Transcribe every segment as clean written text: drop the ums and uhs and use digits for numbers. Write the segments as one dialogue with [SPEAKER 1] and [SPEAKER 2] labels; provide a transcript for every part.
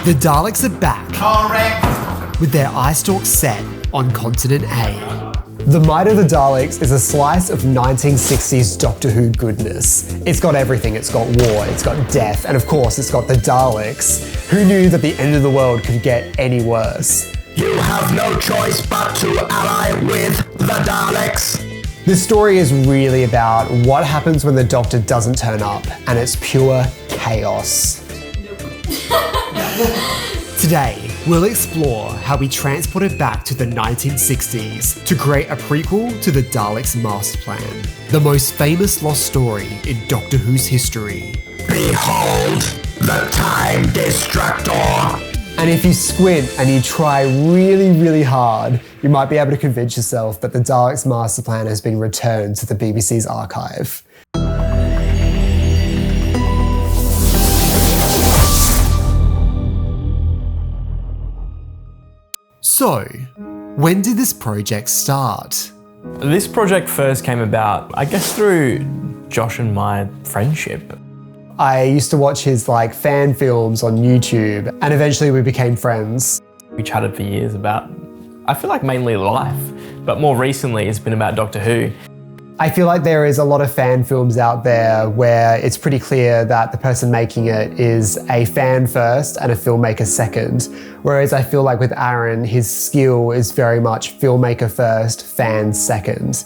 [SPEAKER 1] The Daleks are back.
[SPEAKER 2] Correct.
[SPEAKER 1] With their eye stalk set on Continent A.
[SPEAKER 3] The Might of the Daleks is a slice of 1960s Doctor Who goodness. It's got everything. It's got war, it's got death, and of course it's got the Daleks. Who knew that the end of the world could get any worse?
[SPEAKER 2] You have no choice but to ally with the Daleks.
[SPEAKER 3] This story is really about what happens when the Doctor doesn't turn up, and it's pure chaos.
[SPEAKER 1] Today, we'll explore how we transported back to the 1960s to create a prequel to the Daleks' master plan, the most famous lost story in Doctor Who's history.
[SPEAKER 2] Behold the Time Destructor.
[SPEAKER 3] And if you squint and you try really, really hard, you might be able to convince yourself that the Daleks' master plan has been returned to the BBC's archive.
[SPEAKER 1] So, when did this project start?
[SPEAKER 4] This project first came about, I guess, through Josh and my friendship.
[SPEAKER 3] I used to watch his fan films on YouTube, and eventually we became friends.
[SPEAKER 4] We chatted for years about, I feel like mainly life, but more recently it's been about Doctor Who.
[SPEAKER 3] I feel like there is a lot of fan films out there where it's pretty clear that the person making it is a fan first and a filmmaker second. Whereas I feel like with Aaron, his skill is very much filmmaker first, fan second.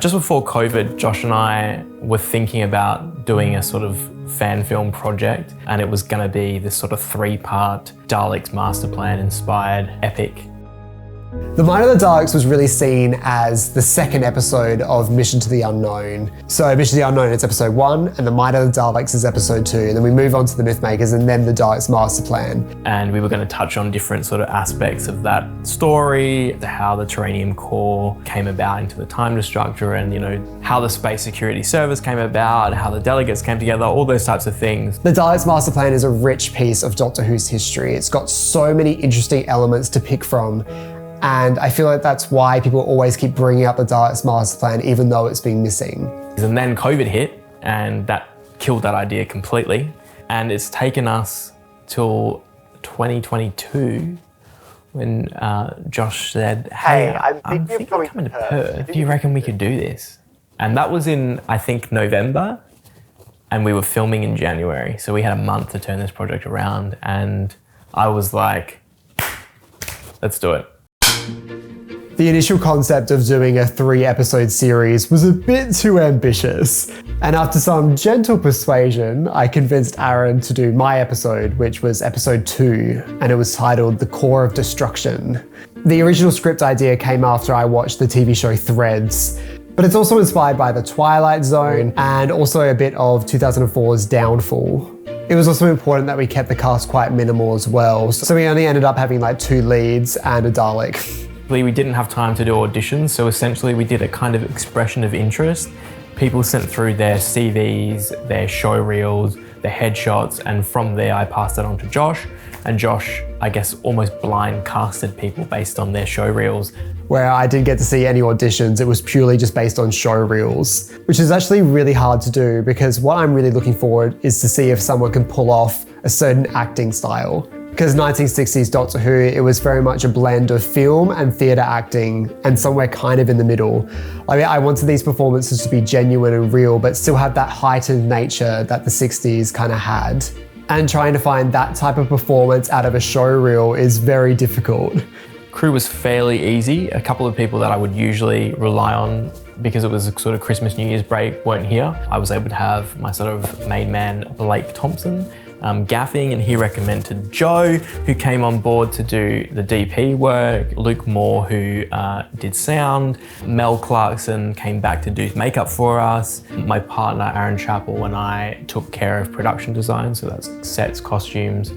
[SPEAKER 4] Just before COVID, Josh and I were thinking about doing a sort of fan film project, and it was going to be this sort of 3-part Daleks master plan inspired epic.
[SPEAKER 3] The Might of the Daleks was really seen as the second episode of Mission to the Unknown. So Mission to the Unknown is episode 1, and The Might of the Daleks is episode 2. And then we move on to the Mythmakers and then the Daleks master plan.
[SPEAKER 4] And we were going to touch on different sort of aspects of that story, how the Terranium core came about into the Time Destructor, and how the Space Security Service came about, how the delegates came together, all those types of things.
[SPEAKER 3] The Daleks master plan is a rich piece of Doctor Who's history. It's got so many interesting elements to pick from. And I feel like that's why people always keep bringing up the Daleks master plan, even though it's been missing.
[SPEAKER 4] And then COVID hit, and that killed that idea completely. And it's taken us till 2022 when Josh said, hey, I'm thinking of coming to Perth. Do you reckon we could do this? And that was in, I think, November, and we were filming in January. So we had a month to turn this project around, and I was like, let's do it.
[SPEAKER 3] The initial concept of doing a 3-episode series was a bit too ambitious. And after some gentle persuasion, I convinced Aaron to do my episode, which was episode 2, and it was titled The Core of Destruction. The original script idea came after I watched the TV show Threads, but it's also inspired by The Twilight Zone and also a bit of 2004's Downfall. It was also important that we kept the cast quite minimal as well, so we only ended up having 2 leads and a Dalek.
[SPEAKER 4] We didn't have time to do auditions, so essentially we did a kind of expression of interest. People sent through their CVs, their show reels, their headshots, and from there I passed it on to Josh. And Josh, I guess, almost blind casted people based on their show reels.
[SPEAKER 3] Where I didn't get to see any auditions, it was purely just based on show reels, which is actually really hard to do because what I'm really looking forward is to see if someone can pull off a certain acting style. Because 1960s Doctor Who, it was very much a blend of film and theatre acting and somewhere kind of in the middle. I wanted these performances to be genuine and real, but still have that heightened nature that the 60s kind of had. And trying to find that type of performance out of a show reel is very difficult.
[SPEAKER 4] Crew was fairly easy. A couple of people that I would usually rely on because it was a sort of Christmas, New Year's break weren't here. I was able to have my sort of main man, Blake Thomson, gaffing, and he recommended Joe, who came on board to do the DP work, Luke Moore, who did sound, Mel Clarkson came back to do makeup for us, my partner Aaron Chappell and I took care of production design, so that's sets, costumes,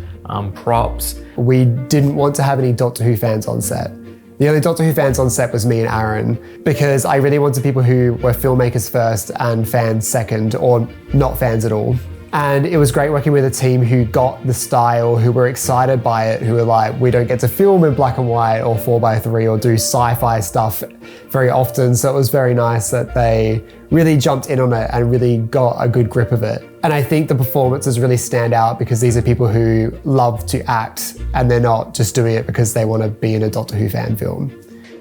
[SPEAKER 4] props.
[SPEAKER 3] We didn't want to have any Doctor Who fans on set. The only Doctor Who fans on set was me and Aaron, because I really wanted people who were filmmakers first and fans second, or not fans at all. And it was great working with a team who got the style, who were excited by it, who were like, we don't get to film in black and white or 4x3 or do sci-fi stuff very often. So it was very nice that they really jumped in on it and really got a good grip of it. And I think the performances really stand out because these are people who love to act and they're not just doing it because they want to be in a Doctor Who fan film.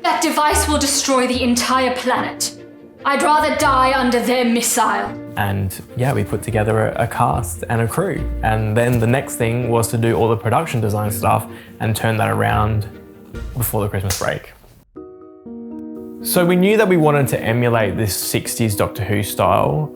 [SPEAKER 5] That device will destroy the entire planet. I'd rather die under their missile.
[SPEAKER 4] And yeah, we put together a cast and a crew. And then the next thing was to do all the production design stuff and turn that around before the Christmas break. So we knew that we wanted to emulate this 60s Doctor Who style.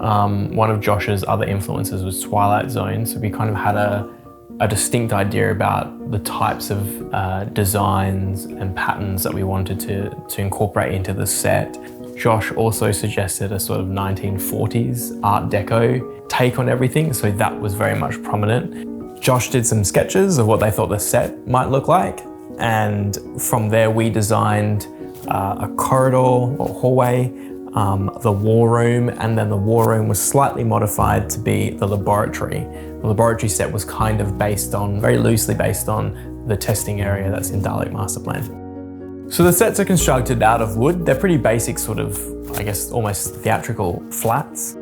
[SPEAKER 4] One of Josh's other influences was Twilight Zone, so we kind of had a distinct idea about the types of designs and patterns that we wanted to incorporate into the set. Josh also suggested a sort of 1940s Art Deco take on everything, so that was very much prominent. Josh did some sketches of what they thought the set might look like, and from there we designed a corridor or hallway, the war room, and then the war room was slightly modified to be the laboratory. The laboratory set was kind of very loosely based on the testing area that's in Dalek Master Plan. So the sets are constructed out of wood. They're pretty basic sort of, I guess, almost theatrical flats.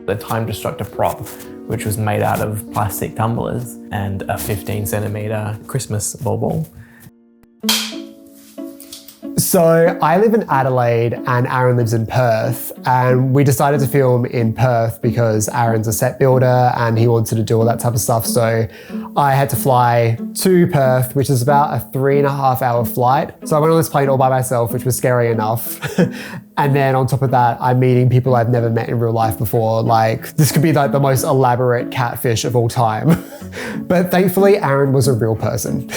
[SPEAKER 4] The time destructor prop, which was made out of plastic tumblers, and a 15-centimeter Christmas bauble.
[SPEAKER 3] So I live in Adelaide and Aaron lives in Perth, and we decided to film in Perth because Aaron's a set builder and he wanted to do all that type of stuff. So I had to fly to Perth, which is about a 3.5-hour flight. So I went on this plane all by myself, which was scary enough. And then on top of that, I'm meeting people I've never met in real life before. Like, this could be like the most elaborate catfish of all time. But thankfully, Aaron was a real person.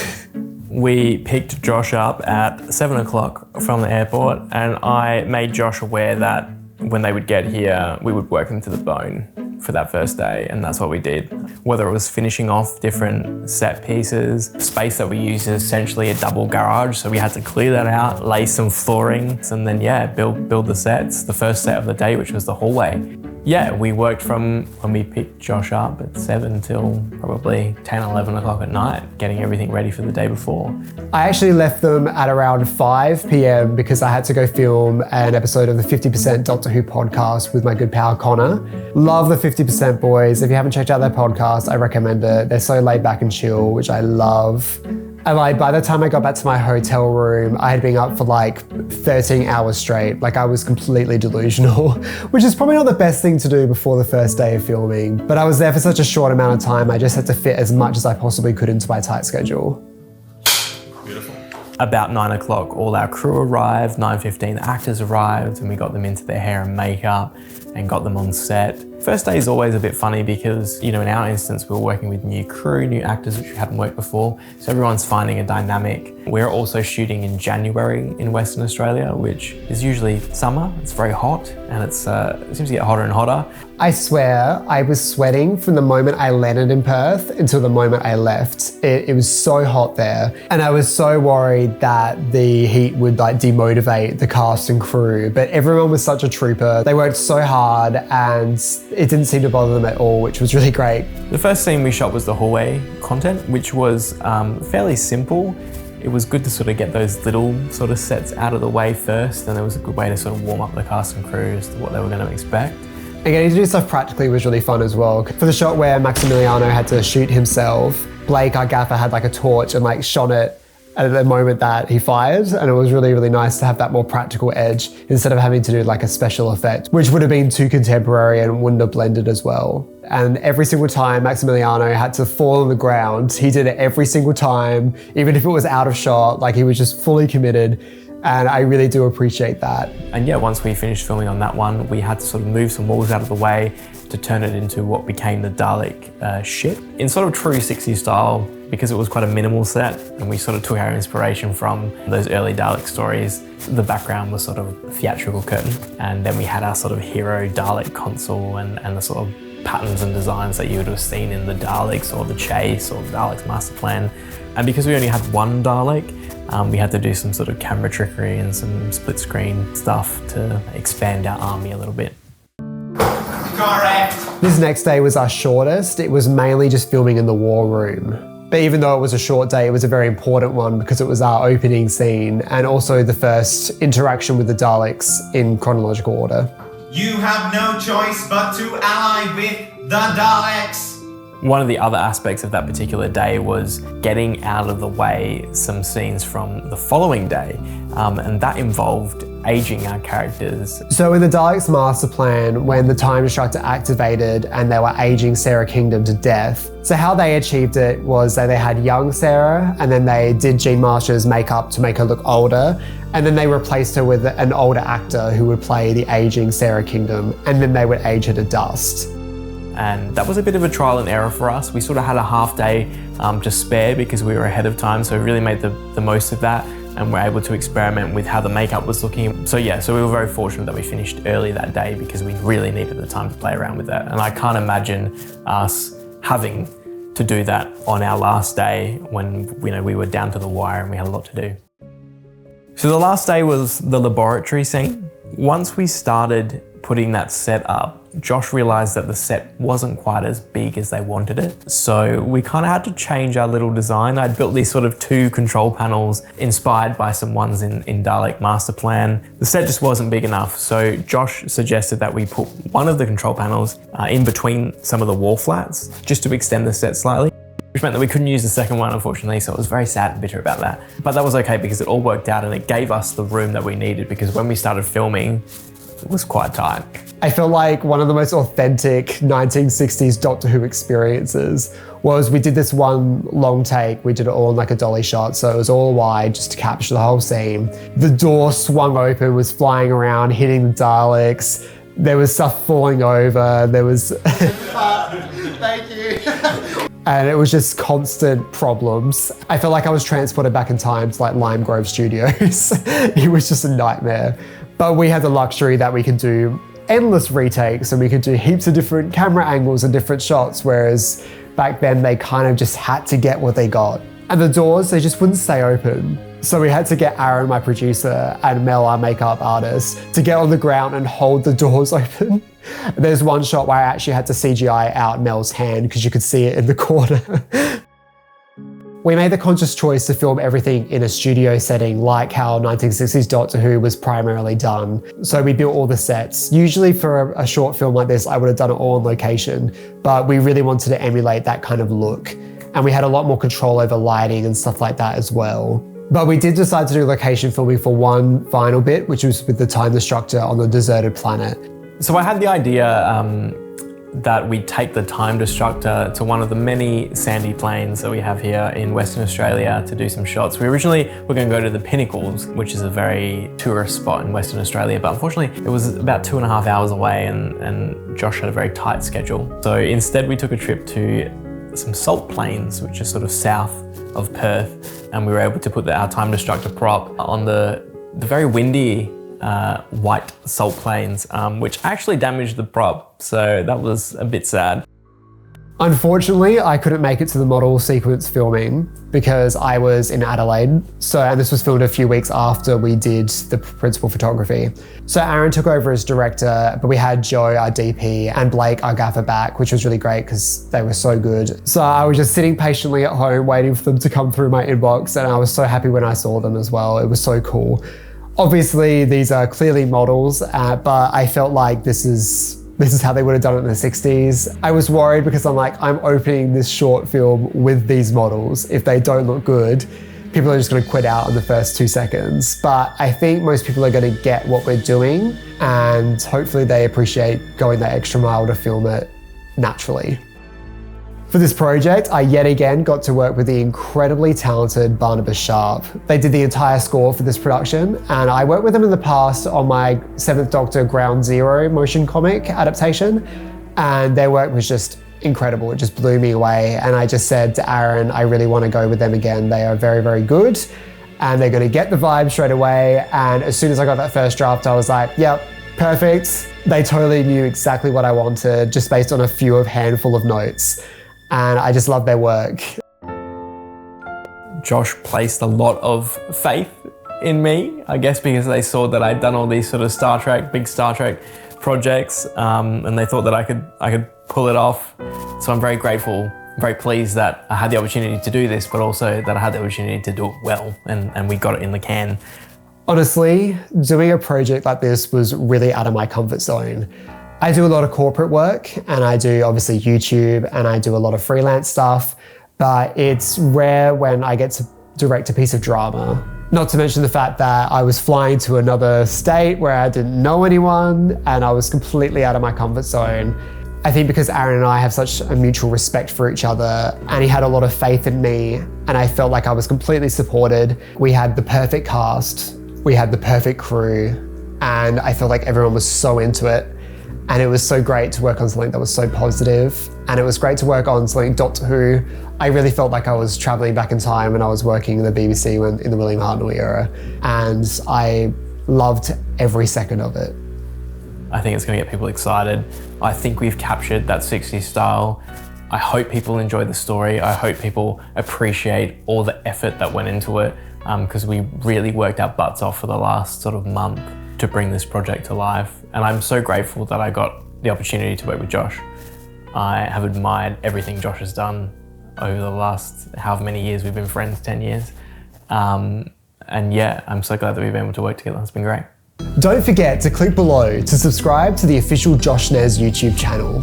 [SPEAKER 4] We picked Josh up at 7 o'clock from the airport, and I made Josh aware that when they would get here, we would work them to the bone for that first day, and that's what we did. Whether it was finishing off different set pieces, the space that we used is essentially a double garage, so we had to clear that out, lay some flooring, and then build the sets. The first set of the day, which was the hallway. Yeah, we worked from when we picked Josh up at 7 till probably 10, 11 o'clock at night, getting everything ready for the day before. I
[SPEAKER 3] actually left them at around 5 p.m. because I had to go film an episode of the 50% Doctor Who podcast with my good pal Connor. Love the 50% boys. If you haven't checked out their podcast, I recommend it. They're so laid back and chill, which I love. And like, by the time I got back to my hotel room, I had been up for like 13 hours straight. Like, I was completely delusional, which is probably not the best thing to do before the first day of filming. But I was there for such a short amount of time, I just had to fit as much as I possibly could into my tight schedule.
[SPEAKER 4] Beautiful. About 9 o'clock, all our crew arrived, 9:15, the actors arrived, and we got them into their hair and makeup and got them on set. First day is always a bit funny because, you know, in our instance, we were working with new crew, new actors, which we hadn't worked before. So everyone's finding a dynamic. We're also shooting in January in Western Australia, which is usually summer. It's very hot and it seems to get hotter and hotter.
[SPEAKER 3] I swear I was sweating from the moment I landed in Perth until the moment I left. It was so hot there. And I was so worried that the heat would like demotivate the cast and crew, but everyone was such a trooper. They worked so hard and it didn't seem to bother them at all, which was really great.
[SPEAKER 4] The first scene we shot was the hallway content, which was fairly simple. It was good to sort of get those little sort of sets out of the way first, and it was a good way to sort of warm up the cast and crew as to what they were going to expect.
[SPEAKER 3] And getting to do stuff practically was really fun as well. For the shot where Maximiliano had to shoot himself, Blake, our gaffer, had like a torch and like shone it at the moment that he fired, and it was really, really nice to have that more practical edge instead of having to do like a special effect, which would have been too contemporary and wouldn't have blended as well. And every single time Maximiliano had to fall on the ground, he did it every single time, even if it was out of shot, like he was just fully committed. And I really do appreciate that.
[SPEAKER 4] And yeah, once we finished filming on that one, we had to sort of move some walls out of the way to turn it into what became the Dalek ship. In sort of true 60s style, because it was quite a minimal set, and we sort of took our inspiration from those early Dalek stories, the background was sort of a theatrical curtain. And then we had our sort of hero Dalek console and the sort of patterns and designs that you would have seen in the Daleks or the Chase or the Daleks Master Plan. And because we only had one Dalek, we had to do some sort of camera trickery and some split screen stuff to expand our army a little bit.
[SPEAKER 2] Correct.
[SPEAKER 3] This next day was our shortest. It was mainly just filming in the war room. But even though it was a short day, it was a very important one because it was our opening scene and also the first interaction with the Daleks in chronological order.
[SPEAKER 2] You have no choice but to ally with the Daleks.
[SPEAKER 4] One of the other aspects of that particular day was getting out of the way some scenes from the following day, and that involved aging our characters.
[SPEAKER 3] So in the Daleks master plan, when the time destructor activated and they were aging Sarah Kingdom to death, so how they achieved it was that they had young Sarah, and then they did Jean Marsh's makeup to make her look older, and then they replaced her with an older actor who would play the aging Sarah Kingdom, and then they would age her to dust.
[SPEAKER 4] And that was a bit of a trial and error for us. We sort of had a half day to spare because we were ahead of time, so we really made the most of that and were able to experiment with how the makeup was looking. So yeah, so we were very fortunate that we finished early that day because we really needed the time to play around with that. And I can't imagine us having to do that on our last day when we were down to the wire and we had a lot to do. So the last day was the laboratory scene. Once we started putting that set up, Josh realized that the set wasn't quite as big as they wanted it. So we kind of had to change our little design. I'd built these sort of 2 control panels inspired by some ones in Dalek Master Plan. The set just wasn't big enough. So Josh suggested that we put one of the control panels in between some of the wall flats just to extend the set slightly, which meant that we couldn't use the second one, unfortunately. So I was very sad and bitter about that. But that was okay because it all worked out and it gave us the room that we needed, because when we started filming, it was quite tight.
[SPEAKER 3] I feel like one of the most authentic 1960s Doctor Who experiences was we did this one long take. We did it all in like a dolly shot, so it was all wide just to capture the whole scene. The door swung open, was flying around, hitting the Daleks. There was stuff falling over. There was...
[SPEAKER 2] Thank you.
[SPEAKER 3] And it was just constant problems. I felt like I was transported back in time to like Lime Grove Studios. It was just a nightmare. But we had the luxury that we could do endless retakes and we could do heaps of different camera angles and different shots, whereas back then they kind of just had to get what they got. And the doors, they just wouldn't stay open. So we had to get Aaron, my producer, and Mel, our makeup artist, to get on the ground and hold the doors open. There's one shot where I actually had to CGI out Mel's hand because you could see it in the corner. We made the conscious choice to film everything in a studio setting, like how 1960s Doctor Who was primarily done. So we built all the sets. Usually for a short film like this, I would have done it all on location, but we really wanted to emulate that kind of look. And we had a lot more control over lighting and stuff like that as well. But we did decide to do location filming for one final bit, which was with the time destructor on the deserted planet.
[SPEAKER 4] So I had the idea that we take the time destructor to one of the many sandy plains that we have here in Western Australia to do some shots. We originally were going to go to the Pinnacles, which is a very tourist spot in Western Australia, but unfortunately it was about 2.5 hours away and Josh had a very tight schedule. So instead we took a trip to some salt plains, which is sort of south of Perth, and we were able to put our time destructor prop on the very windy white salt plains, which actually damaged the prop, so that was a bit sad.
[SPEAKER 3] Unfortunately, I couldn't make it to the model sequence filming because I was in Adelaide. And this was filmed a few weeks after we did the principal photography. So Aaron took over as director, but we had Joe, our DP, and Blake, our gaffer, back, which was really great because they were so good. So I was just sitting patiently at home waiting for them to come through my inbox, and I was so happy when I saw them as well. It was so cool. Obviously, these are clearly models, but I felt like this is how they would have done it in the 60s. I was worried because I'm like, I'm opening this short film with these models. If they don't look good, people are just gonna quit out in the first 2 seconds. But I think most people are gonna get what we're doing, and hopefully they appreciate going that extra mile to film it naturally. For this project, I yet again got to work with the incredibly talented Barnabas Sharp. They did the entire score for this production, and I worked with them in the past on my 7th Doctor Ground Zero motion comic adaptation, and their work was just incredible. It just blew me away, and I just said to Aaron, I really want to go with them again. They are very, very good, and they're going to get the vibe straight away, and as soon as I got that first draft, I was like, yep, perfect. They totally knew exactly what I wanted, just based on a handful of notes. And I just love their work.
[SPEAKER 4] Josh placed a lot of faith in me, I guess because they saw that I'd done all these sort of big Star Trek projects, and they thought that I could pull it off. So I'm very grateful, very pleased that I had the opportunity to do this, but also that I had the opportunity to do it well, and we got it in the can. Honestly,
[SPEAKER 3] doing a project like this was really out of my comfort zone. I do a lot of corporate work, and I do obviously YouTube, and I do a lot of freelance stuff, but it's rare when I get to direct a piece of drama. Not to mention the fact that I was flying to another state where I didn't know anyone, and I was completely out of my comfort zone. I think because Aaron and I have such a mutual respect for each other, and he had a lot of faith in me, and I felt like I was completely supported. We had the perfect cast, we had the perfect crew, and I felt like everyone was so into it. And it was so great to work on something that was so positive. And it was great to work on something Doctor Who. I really felt like I was traveling back in time when I was working in the BBC in the William Hartnell era. And I loved every second of it.
[SPEAKER 4] I think it's going to get people excited. I think we've captured that 60s style. I hope people enjoy the story. I hope people appreciate all the effort that went into it, because we really worked our butts off for the last sort of month to bring this project to life. And I'm so grateful that I got the opportunity to work with Josh. I have admired everything Josh has done over the last however many years. We've been friends, 10 years. And yeah, I'm so glad that we've been able to work together. It's been great.
[SPEAKER 3] Don't forget to click below to subscribe to the official Josh Snares YouTube channel.